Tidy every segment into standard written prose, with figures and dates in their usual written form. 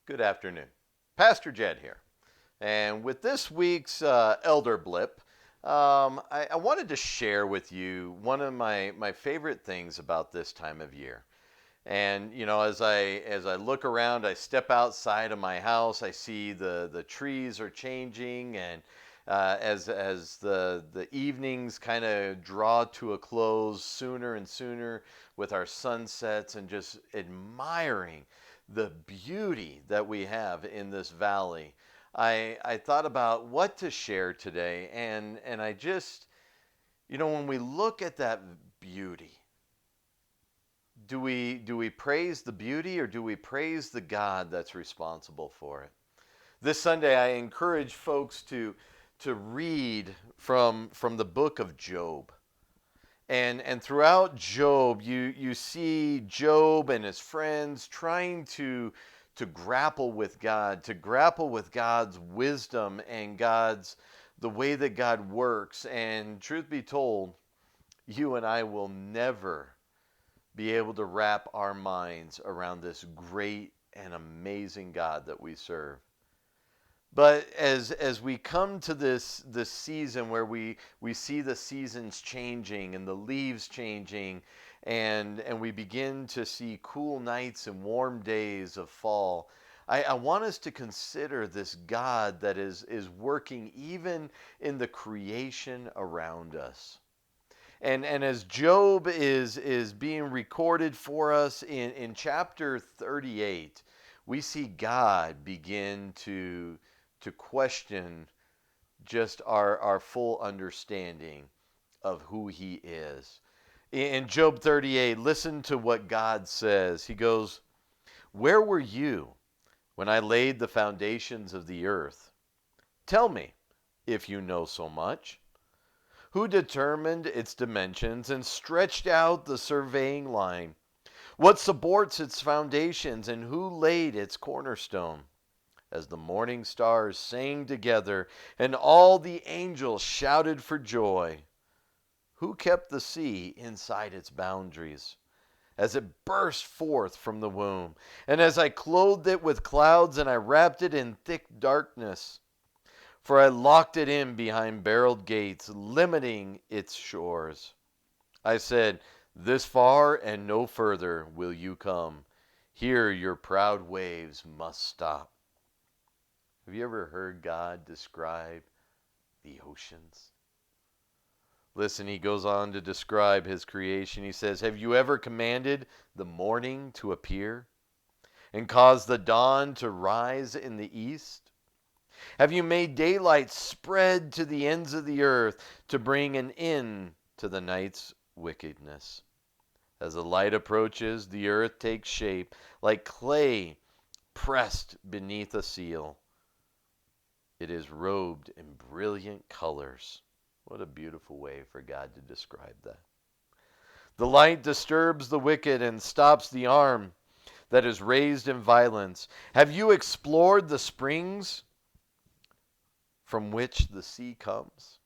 Good afternoon. Pastor Jed here. And with this week's Elder Blip, I wanted to share with you one of my favorite things about this time of year. And as I look around, I step outside of my house. I see the trees are changing, and as the evenings kind of draw to a close sooner and sooner with our sunsets, and just admiring the beauty that we have in this valley. I thought about what to share today, and I just, when we look at that beauty, do we praise the beauty, or do we praise the God that's responsible for it? This Sunday, I encourage folks to read from the book of Job. And throughout Job, you see Job and his friends trying to grapple with God, to grapple with God's wisdom and God's the way that God works. And truth be told, you and I will never be able to wrap our minds around this great and amazing God that we serve. But as we come to this season where we see the seasons changing and the leaves changing, and we begin to see cool nights and warm days of fall, I want us to consider this God that is working even in the creation around us. And as Job is being recorded for us in chapter 38, we see God begin to question just our full understanding of who he is. In Job 38, listen to what God says. He goes, "Where were you when I laid the foundations of the earth? Tell me, if you know so much. Who determined its dimensions and stretched out the surveying line? What supports its foundations, and who laid its cornerstone? As the morning stars sang together and all the angels shouted for joy, who kept the sea inside its boundaries as it burst forth from the womb, and as I clothed it with clouds and I wrapped it in thick darkness? For I locked it in behind barreled gates, limiting its shores. I said, this far and no further will you come. Here your proud waves must stop." Have you ever heard God describe the oceans? Listen, he goes on to describe his creation. He says, "Have you ever commanded the morning to appear and caused the dawn to rise in the east? Have you made daylight spread to the ends of the earth to bring an end to the night's wickedness? As the light approaches, the earth takes shape like clay pressed beneath a seal. It is robed in brilliant colors." What a beautiful way for God to describe that. "The light disturbs the wicked and stops the arm that is raised in violence. Have you explored the springs from which the sea comes?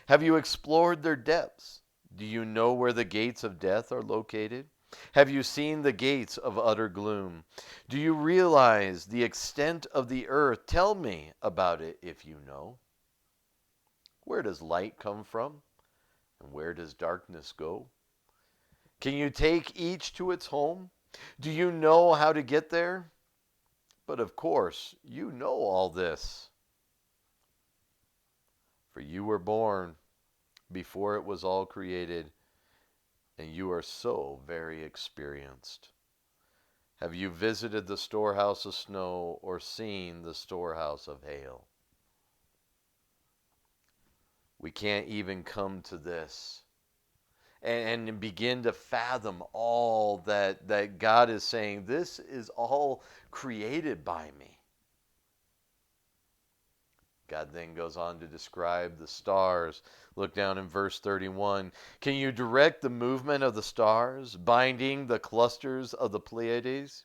Have you explored their depths? Do you know where the gates of death are located? Have you seen the gates of utter gloom? Do you realize the extent of the earth? Tell me about it if you know. Where does light come from, and where does darkness go? Can you take each to its home? Do you know how to get there? But of course, you know all this, for you were born before it was all created, and you are so very experienced. Have you visited the storehouse of snow or seen the storehouse of hail?" We can't even come to this and begin to fathom all that God is saying. This is all created by me. God then goes on to describe the stars. Look down in verse 31. "Can you direct the movement of the stars, binding the clusters of the Pleiades,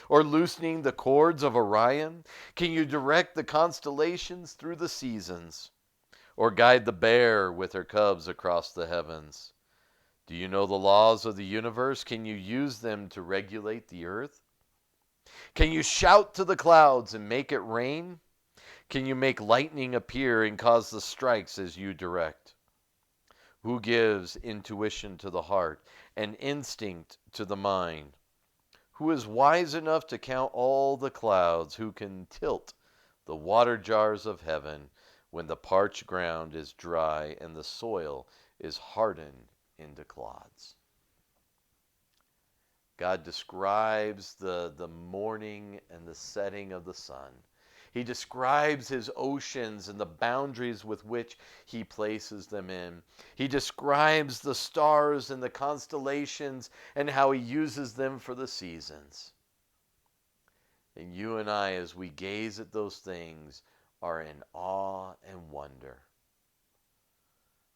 or loosening the cords of Orion? Can you direct the constellations through the seasons, or guide the bear with her cubs across the heavens? Do you know the laws of the universe? Can you use them to regulate the earth? Can you shout to the clouds and make it rain? Can you make lightning appear and cause the strikes as you direct? Who gives intuition to the heart and instinct to the mind? Who is wise enough to count all the clouds? Who can tilt the water jars of heaven when the parched ground is dry and the soil is hardened into clods? God describes the morning and the setting of the sun. He describes his oceans and the boundaries with which he places them in. He describes the stars and the constellations and how he uses them for the seasons. And you and I, as we gaze at those things, are in awe and wonder.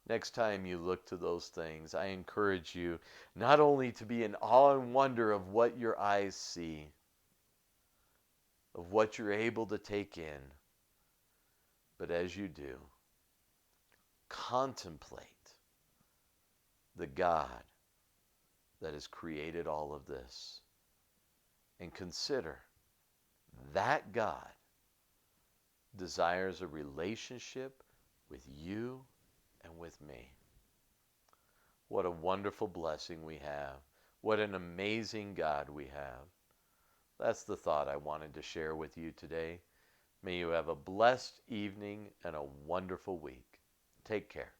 Next time you look to those things, I encourage you not only to be in awe and wonder of what your eyes see, of what you're able to take in, but as you do, contemplate the God that has created all of this. And consider that God desires a relationship with you and with me. What a wonderful blessing we have. What an amazing God we have. That's the thought I wanted to share with you today. May you have a blessed evening and a wonderful week. Take care.